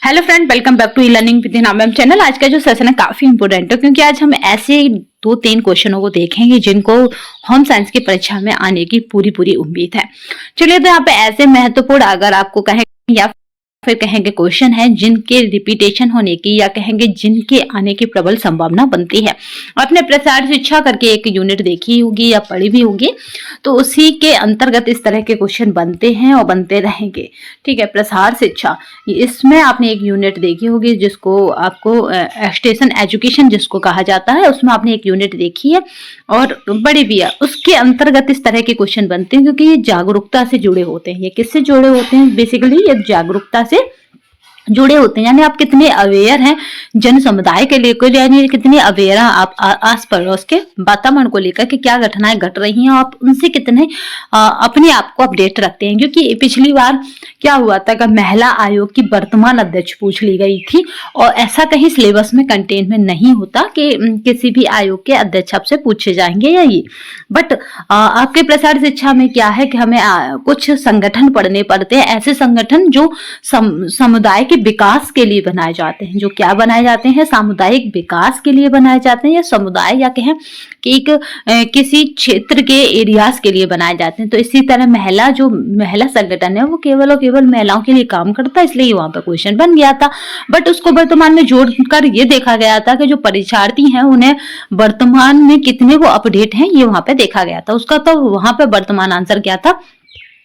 Hello friend, welcome back to e learning with नाम ma'am channel. आज का जो सेशन है काफी इंपोर्टेंट है क्योंकि आज हम ऐसे 2-3 क्वेश्चनों को देखेंगे जिनको होम साइंस की परीक्षा में आने की पूरी उम्मीद है। चलिए, तो यहाँ पे ऐसे महत्वपूर्ण अगर आपको कहें या फिर कहेंगे क्वेश्चन है जिनके रिपीटेशन होने की या कहेंगे जिनके आने की प्रबल संभावना बनती है। आपने प्रसार शिक्षा करके एक यूनिट देखी होगी या पढ़ी भी होगी, तो उसी के अंतर्गत इस तरह के क्वेश्चन बनते हैं और बनते रहेंगे। ठीक है, प्रसार शिक्षा, इसमें आपने एक यूनिट देखी होगी जिसको आपको एक्सटेंशन एजुकेशन जिसको कहा जाता है, उसमें आपने एक यूनिट देखी है और बड़ी भी है। उसके अंतर्गत इस तरह के क्वेश्चन बनते हैं क्योंकि ये जागरूकता से जुड़े होते हैं। ये किससे जुड़े होते हैं? बेसिकली ये जागरूकता से जुड़े होते हैं, यानी आप कितने अवेयर हैं जन समुदाय के लिए, यानी कितने अवेयर हैं आप आस पड़ोस के वातावरण को लेकर कि क्या घटनाएं घट रही हैं, आप उनसे कितने अपने आप को अपडेट रखते हैं। क्योंकि पिछली बार क्या हुआ था कि महिला आयोग की वर्तमान अध्यक्ष पूछ ली गई थी और ऐसा कहीं सिलेबस में कंटेंट में नहीं होता कि किसी भी आयोग के अध्यक्ष आपसे पूछे जाएंगे या ये। बट आपके प्रसार शिक्षा में क्या है कि हमें कुछ संगठन पढ़ने पड़ते हैं, ऐसे संगठन जो समुदाय विकास के लिए बनाए जाते हैं। जो क्या बनाए जाते हैं? सामुदायिक विकास के लिए बनाए जाते हैं, या समुदाय या कहें कि एक किसी क्षेत्र के एरियाज के लिए बनाए जाते हैं। तो इसी तरह महिला संगठन है वो केवल और केवल महिलाओं के लिए काम करता है, इसलिए वहां पर क्वेश्चन बन गया था। बट उसको वर्तमान में जोड़कर ये देखा गया था कि जो परीक्षार्थी हैं उन्हें वर्तमान में कितने वो अपडेट हैं, ये वहां पे देखा गया था। उसका तो वहां पे वर्तमान आंसर क्या था?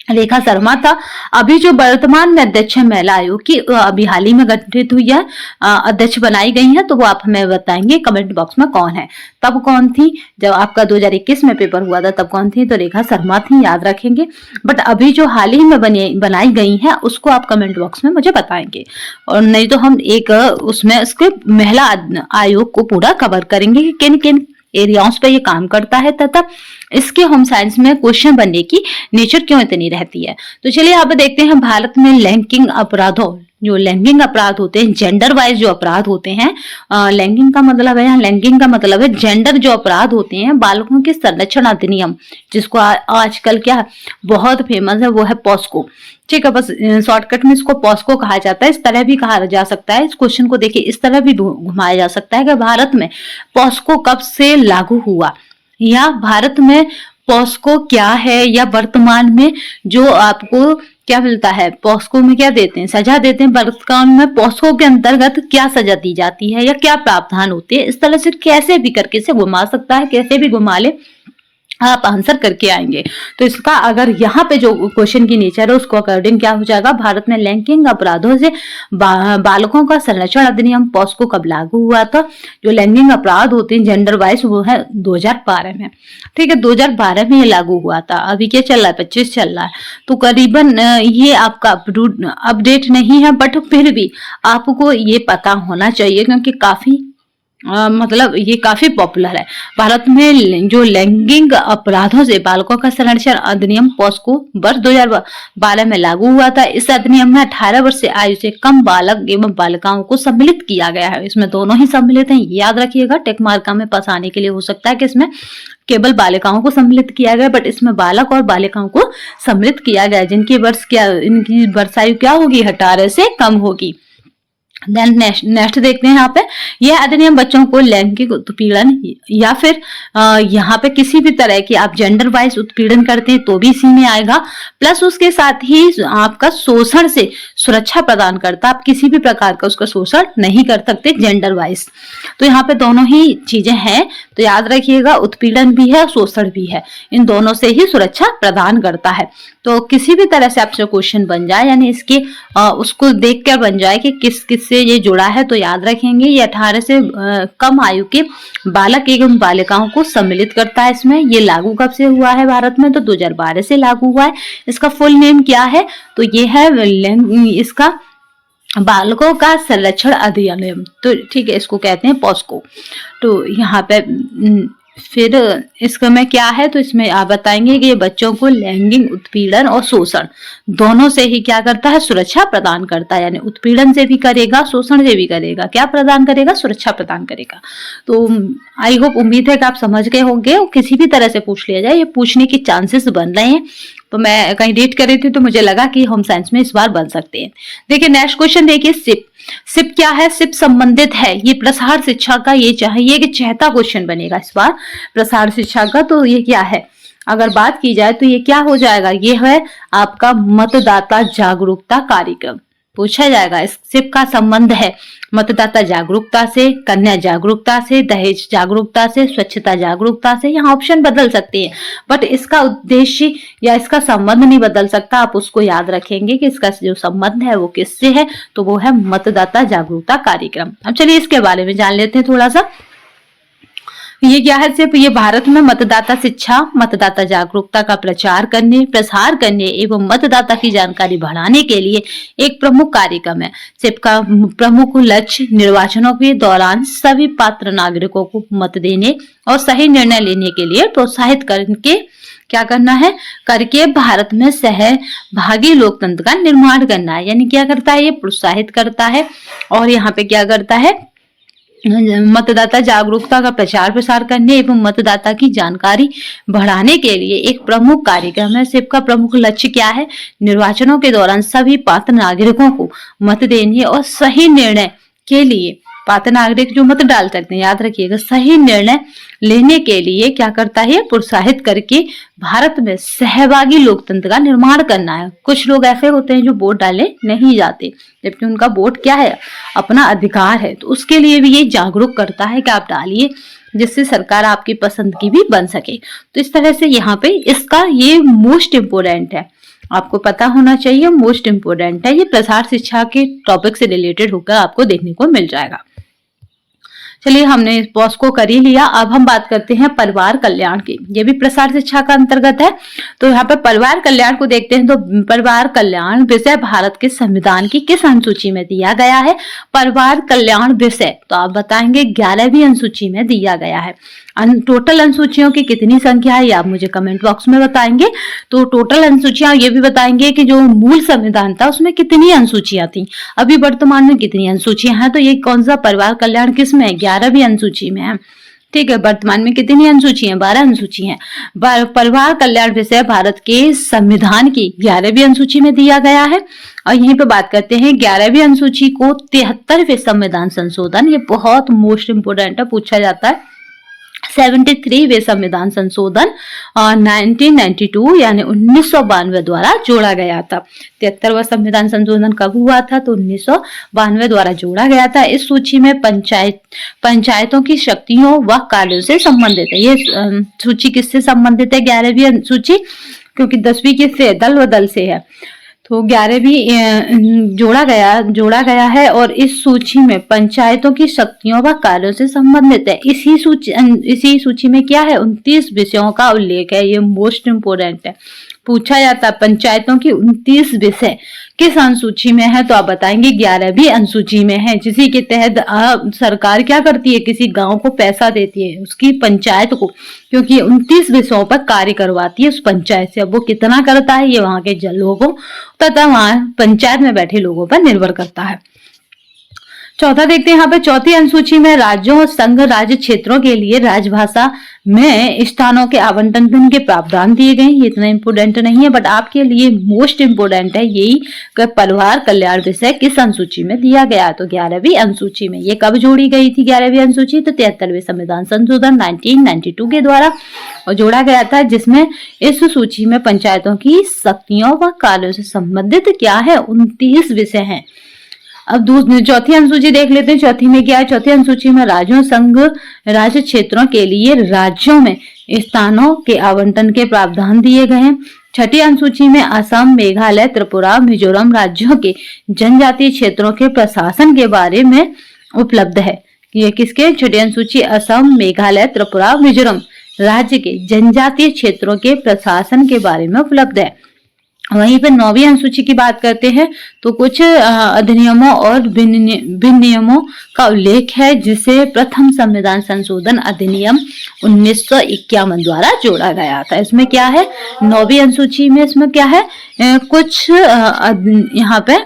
रेखा शर्मा था। अभी जो वर्तमान में अध्यक्ष है महिला आयोग की, अभी हाल ही में गठित हुई है, अध्यक्ष बनाई गई है, तो वो आप हमें बताएंगे कमेंट बॉक्स में कौन है। तब कौन थी? जब आपका 2021 में पेपर हुआ था तब कौन थी? तो रेखा शर्मा थी, याद रखेंगे। बट अभी जो हाल ही में बनाई गई है उसको आप कमेंट बॉक्स में मुझे बताएंगे, और नहीं तो हम एक उसमें उसके महिला आयोग को पूरा कवर करेंगे कि किन किन एरियाज पे ये काम करता है तथा इसके होम साइंस में क्वेश्चन बनने की नेचर क्यों इतनी रहती है। तो चलिए यहाँ पे देखते हैं भारत में लैंगिक अपराधों, जो लैंगिक अपराध होते हैं, जेंडर वाइज जो अपराध होते हैं, लैंगिक का मतलब है, यहाँ लैंगिक का मतलब है जेंडर जो अपराध होते हैं, बालकों के संरक्षण अधिनियम जिसको आजकल क्या बहुत फेमस है वो है पॉस्को। ठीक है, बस शॉर्टकट में इसको पॉस्को कहा जाता है। इस तरह भी कहा जा सकता है, इस क्वेश्चन को देखिए इस तरह भी घुमाया जा सकता है कि भारत में पॉस्को कब से लागू हुआ, या भारत में पॉस्को क्या है, या वर्तमान में जो आपको क्या मिलता है, पॉस्को में क्या देते हैं, सजा देते हैं, वर्तमान में पॉस्को के अंतर्गत क्या सजा दी जाती है या क्या प्रावधान होते हैं। इस तरह से कैसे भी करके से घुमा सकता है, कैसे भी घुमा ले आप आंसर करके आएंगे। तो इसका अगर यहाँ पे जो क्वेश्चन की नेचर है उसको अकॉर्डिंग क्या हो जाएगा, भारत में लैंगिक अपराधों से बालकों का संरक्षण अधिनियम पॉस्को कब लागू हुआ था? जो लैंगिक अपराध होते हैं जेंडर वाइज वो है 2012 में। ठीक है, 2012 में ये लागू हुआ था। अभी क्या चल रहा है? 25 चल रहा है, तो करीबन ये आपका अपडेट नहीं है, बट फिर भी आपको ये पता होना चाहिए क्योंकि काफी मतलब ये काफी पॉपुलर है। भारत में जो लैंगिक अपराधों से बालकों का संरक्षण अधिनियम पॉस्को वर्ष 2012 में लागू हुआ था। इस अधिनियम में 18 वर्ष से आयु से कम बालक एवं बालिकाओं को सम्मिलित किया गया है। इसमें दोनों ही सम्मिलित हैं, याद रखिएगा। टेक मार्का में पास आने के लिए हो सकता है कि इसमें केवल बालिकाओं को सम्मिलित किया गया, बट इसमें बालक और बालिकाओं को सम्मिलित किया गया जिनकी इनकी वर्षायु क्या होगी? 18 से कम होगी। देन नेक्स्ट देखते हैं यहाँ पे, यह अधिनियम बच्चों को लैंगिक उत्पीड़न या फिर यहाँ पे किसी भी तरह की आप जेंडर वाइज उत्पीड़न करते हैं तो भी इसी में आएगा, प्लस उसके साथ ही आपका शोषण से सुरक्षा प्रदान करता। आप किसी भी प्रकार का उसका शोषण नहीं कर सकते जेंडर वाइज। तो यहाँ पे दोनों ही चीजें हैं, तो याद रखिएगा, उत्पीड़न भी है, शोषण भी है, इन दोनों से ही सुरक्षा प्रदान करता है। तो किसी भी तरह से आपसे क्वेश्चन बन जाए, यानी इसके उसको देख कर बन जाए कि किस से ये जुड़ा है, तो याद रखेंगे ये 18 से कम आयु के बालक एवं बालिकाओं को सम्मिलित करता है। इसमें ये लागू कब से हुआ है भारत में? तो 2012 से लागू हुआ है। इसका फुल नेम क्या है? तो ये है इसका बालकों का संरक्षण अधिनियम। तो ठीक है, इसको कहते हैं पॉस्को। तो यहाँ पे फिर इसका में क्या है, तो इसमें आप बताएंगे कि ये बच्चों को लैंगिक उत्पीड़न और शोषण दोनों से ही क्या करता है? सुरक्षा प्रदान करता है। यानी उत्पीड़न से भी करेगा, शोषण से भी करेगा, क्या प्रदान करेगा? सुरक्षा प्रदान करेगा। तो आई होप, उम्मीद है कि आप समझ गए होंगे। और किसी भी तरह से पूछ लिया जाए, ये पूछने के चांसेस बन रहे हैं। तो मैं कहीं रीड कर रही थी तो मुझे लगा कि होम साइंस में इस बार बन सकते हैं। देखिए नेक्स्ट क्वेश्चन देखिए, शिप सिप क्या है, सिप संबंधित है, ये प्रसार शिक्षा का ये चाहिए कि चहता क्वेश्चन बनेगा इस बार प्रसार शिक्षा का। तो ये क्या है, अगर बात की जाए तो ये क्या हो जाएगा, ये है आपका मतदाता जागरूकता कार्यक्रम पूछा जाएगा। इस सिप का संबंध है मतदाता जागरूकता से, कन्या जागरूकता से, दहेज जागरूकता से, स्वच्छता जागरूकता से। यहाँ ऑप्शन बदल सकते हैं बट इसका उद्देश्य या इसका संबंध नहीं बदल सकता। आप उसको याद रखेंगे कि इसका जो संबंध है वो किससे है, तो वो है मतदाता जागरूकता कार्यक्रम। अब चलिए इसके बारे में जान लेते हैं थोड़ा सा। ये क्या है, सिर्फ ये भारत में मतदाता शिक्षा, मतदाता जागरूकता का प्रचार करने, प्रसार करने एवं मतदाता की जानकारी बढ़ाने के लिए एक प्रमुख कार्यक्रम है। सिप का प्रमुख लक्ष्य निर्वाचनों के दौरान सभी पात्र नागरिकों को मत देने और सही निर्णय लेने के लिए प्रोत्साहित करके क्या करना है, करके भारत में सहभागी लोकतंत्र का निर्माण करना है। यानी क्या करता है, ये प्रोत्साहित करता है और यहाँ पे क्या करता है, मतदाता जागरूकता का प्रचार प्रसार करने एवं मतदाता की जानकारी बढ़ाने के लिए एक प्रमुख कार्यक्रम है। सिप का प्रमुख लक्ष्य क्या है, निर्वाचनों के दौरान सभी पात्र नागरिकों को मत देने और सही निर्णय के लिए, पात्र नागरिक जो मत डाल सकते हैं याद रखिएगा, सही निर्णय लेने के लिए क्या करता है, प्रोत्साहित करके भारत में सहभागी लोकतंत्र का निर्माण करना है। कुछ लोग ऐसे होते हैं जो वोट डाले नहीं जाते, जबकि उनका वोट क्या है, अपना अधिकार है। तो उसके लिए भी ये जागरूक करता है कि आप डालिए, जिससे सरकार आपकी पसंद की भी बन सके। तो इस तरह से यहाँ पे इसका ये मोस्ट इम्पोर्टेंट है, आपको पता होना चाहिए, मोस्ट इम्पोर्टेंट है। ये प्रसार शिक्षा के टॉपिक से रिलेटेड होकर आपको देखने को मिल जाएगा। चलिए हमने इस पॉज को कर ही लिया। अब हम बात करते हैं परिवार कल्याण की, ये भी प्रसार शिक्षा का अंतर्गत है। तो यहाँ पे परिवार कल्याण को देखते हैं। तो परिवार कल्याण विषय भारत के संविधान की किस अनुसूची में दिया गया है, परिवार कल्याण विषय, तो आप बताएंगे 11वीं अनुसूची में दिया गया है। टोटल अनुसूचियों की कितनी संख्या है ये आप मुझे कमेंट बॉक्स में बताएंगे। तो टोटल अनुसूचियां ये भी बताएंगे कि जो मूल संविधान था उसमें कितनी अनुसूचियां थी, अभी वर्तमान में कितनी अनुसूचियां हैं। तो ये कौन सा परिवार कल्याण किस में है, 11वीं अनुसूची में है। ठीक है, वर्तमान में कितनी अनुसूची है, 12 अनुसूची है। परिवार कल्याण विषय भारत के संविधान की 11वीं अनुसूची में दिया गया है। और यहीं पे बात करते हैं 11वीं अनुसूची को 73वें संविधान संशोधन, ये बहुत मोस्ट इंपोर्टेंट है, पूछा जाता है। 73वें संविधान संशोधन 1992 यानी 1992 द्वारा जोड़ा गया था। 73वां संविधान संशोधन कब हुआ था, तो 1992 द्वारा जोड़ा गया था। इस सूची में पंचायतों की शक्तियों व कार्यों से संबंधित है। ये सूची किससे संबंधित है, 11वीं सूची, क्योंकि 10वीं किससे, दल व दल से है। तो 11वीं जोड़ा गया है और इस सूची में पंचायतों की शक्तियों व कार्यों से संबंधित है। इसी सूची में क्या है, 29 विषयों का उल्लेख है। ये मोस्ट इंपोर्टेंट है, पूछा जाता है पंचायतों की 29 विषय किस अनुसूची में है, तो आप बताएंगे 11वीं अनुसूची में है। जिसी के तहत सरकार क्या करती है, किसी गांव को पैसा देती है, उसकी पंचायत को, क्योंकि 29 विषयों पर कार्य करवाती है उस पंचायत से। अब वो कितना करता है ये वहां के लोगों तथा वहां पंचायत में बैठे लोगों पर निर्भर करता है। चौथा देखते हैं यहाँ पे, चौथी अनुसूची में राज्यों और संघ राज्य क्षेत्रों के लिए राजभाषा में स्थानों के आवंटन के प्रावधान दिए गए। ये इतना इम्पोर्टेंट नहीं है बट आपके लिए मोस्ट इम्पोर्टेंट है यही, परिवार कल्याण विषय किस अनुसूची में दिया गया, तो 11वीं अनुसूची में। ये कब जोड़ी गई थी 11वीं अनुसूची, तो 73वें संविधान संशोधन 1992 के द्वारा और जोड़ा गया था, जिसमें इस सूची में पंचायतों की शक्तियों व कार्यों से संबंधित क्या है, 29 विषय हैं। अब चौथी अनुसूची देख लेते हैं। चौथी में क्या है, चौथी अनुसूची में राज्यों संघ राज्य क्षेत्रों के लिए राज्यों में स्थानों के आवंटन के प्रावधान दिए गए हैं। छठी अनुसूची में असम, मेघालय, त्रिपुरा, मिजोरम राज्यों के जनजातीय क्षेत्रों के प्रशासन के बारे में उपलब्ध है। ये किसके, छठी अनुसूची असम, मेघालय, त्रिपुरा, मिजोरम राज्य के जनजातीय क्षेत्रों के प्रशासन के बारे में उपलब्ध है। वहीं पर 9वीं अनुसूची की बात करते हैं तो कुछ अधिनियमों और विनियमों का उल्लेख है, जिसे प्रथम संविधान संशोधन अधिनियम 1951 द्वारा जोड़ा गया था। इसमें क्या है, 9वीं अनुसूची में इसमें क्या है, कुछ यहाँ पे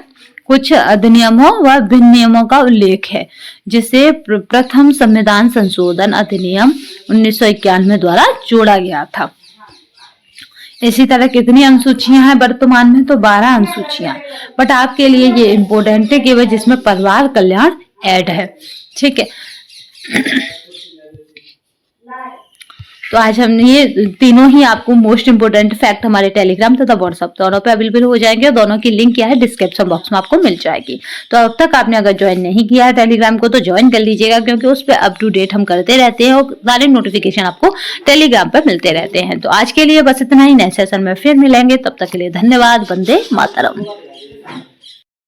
कुछ अधिनियमों व विनियमों का उल्लेख है, जिसे प्रथम संविधान संशोधन अधिनियम 1991 द्वारा जोड़ा गया था। इसी तरह कितनी अनुसूचियां हैं वर्तमान में, तो 12 अनुसूचियां। बट आपके लिए ये इम्पोर्टेंट है केवल जिसमें परिवार कल्याण ऐड है, ठीक है। तो आज हमने ये तीनों ही आपको मोस्ट इंपोर्टेंट फैक्ट हमारे टेलीग्राम तथा व्हाट्सएप दोनों पे अवेलेबल हो जाएंगे, और दोनों की लिंक क्या है डिस्क्रिप्शन बॉक्स में आपको मिल जाएगी। तो अब तक आपने अगर ज्वाइन नहीं किया है टेलीग्राम को तो ज्वाइन कर लीजिएगा, क्योंकि उस पर अप टू डेट हम करते रहते हैं और सारे नोटिफिकेशन आपको टेलीग्राम पर मिलते रहते हैं। तो आज के लिए बस इतना ही, नेक्स्ट सेशन में फिर मिलेंगे, तब तक के लिए धन्यवाद। वंदे मातरम।